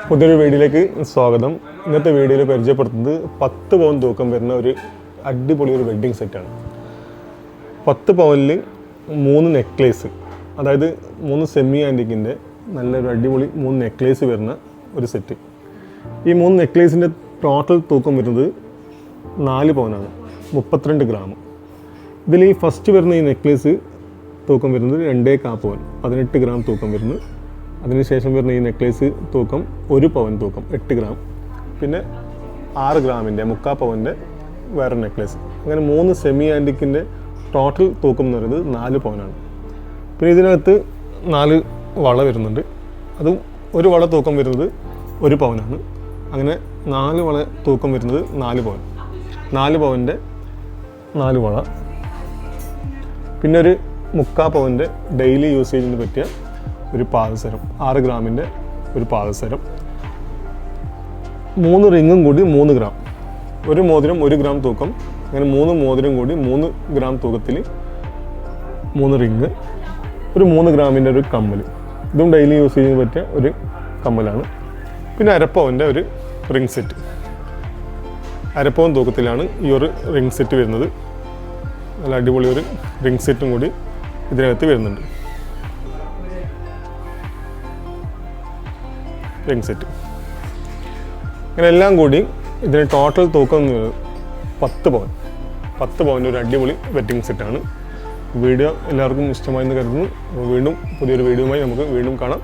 പുതിയൊരു വീഡിയോയിലേക്ക് സ്വാഗതം. ഇന്നത്തെ വീഡിയോയിൽ പരിചയപ്പെടുത്തുന്നത് 10 പവൻ തൂക്കം വരുന്ന ഒരു അടിപൊളി ഒരു വെഡ്ഡിങ് സെറ്റാണ്. 10 പവനിൽ 3 നെക്ലേസ്, അതായത് 3 സെമി ആൻറ്റിക്കിൻ്റെ നല്ലൊരു അടിപൊളി 3 നെക്ലേസ് വരുന്ന ഒരു സെറ്റ്. ഈ 3 നെക്ലേസിൻ്റെ ടോട്ടൽ തൂക്കം വരുന്നത് 4 പവനാണ്, 32 ഗ്രാം. ഇതിൽ ഈ ഫസ്റ്റ് വരുന്ന ഈ നെക്ലേസ് തൂക്കം വരുന്നത് 2.25 പവൻ, 18 ഗ്രാം തൂക്കം വരുന്നു. അതിനുശേഷം വരുന്ന ഈ നെക്ലേസ് തൂക്കം 1 പവൻ തൂക്കം 8 ഗ്രാം. പിന്നെ 6 ഗ്രാമിൻ്റെ 3/4 പവൻ്റെ വേറെ നെക്ലേസ്. അങ്ങനെ 3 സെമി ആൻറ്റിക്കിൻ്റെ ടോട്ടൽ തൂക്കം എന്ന് പറയുന്നത് 4 പവനാണ്. പിന്നെ ഇതിനകത്ത് 4 വള വരുന്നുണ്ട്. അതും ഒരു വള തൂക്കം വരുന്നത് 1 പവനാണ്. അങ്ങനെ 4 വള തൂക്കം വരുന്നത് 4 പവൻ. 4 പവൻ്റെ 4 വള. പിന്നെ ഒരു 3/4 പവൻ്റെ ഡെയിലി യൂസേജിന് പറ്റിയ ഒരു പാദസരം, 6 ഗ്രാമിൻ്റെ ഒരു പാദസരം. 3 റിങ്ങും കൂടി 3 ഗ്രാം. ഒരു മോതിരം 1 ഗ്രാം തൂക്കം. അങ്ങനെ 3 മോതിരം കൂടി 3 ഗ്രാം തൂക്കത്തിൽ 3 റിങ്. ഒരു 3 ഗ്രാമിൻ്റെ ഒരു കമ്മൽ. ഇതും ഡെയിലി യൂസ് ചെയ്യാൻ പറ്റിയ ഒരു കമ്മലാണ്. പിന്നെ 1/2 പവൻ്റെ ഒരു റിങ് സെറ്റ്. 1/2 പവൻ തൂക്കത്തിലാണ് ഈ ഒരു റിങ് സെറ്റ് വരുന്നത്. നല്ല അടിപൊളി ഒരു റിങ് സെറ്റും കൂടി ഇതിനകത്ത് വരുന്നുണ്ട്. റിങ് സെറ്റ് അങ്ങനെ എല്ലാം കൂടി ഇതിന് ടോട്ടൽ തൂക്കം 10 പവൻ. 10 പവൻ്റെ ഒരു അടിപൊളി വെഡ്ഡിങ് സെറ്റാണ്. വീഡിയോ എല്ലാവർക്കും ഇഷ്ടമായെന്ന് കരുതുന്നു. വീണ്ടും പുതിയൊരു വീഡിയോയുമായി നമുക്ക് വീണ്ടും കാണാം.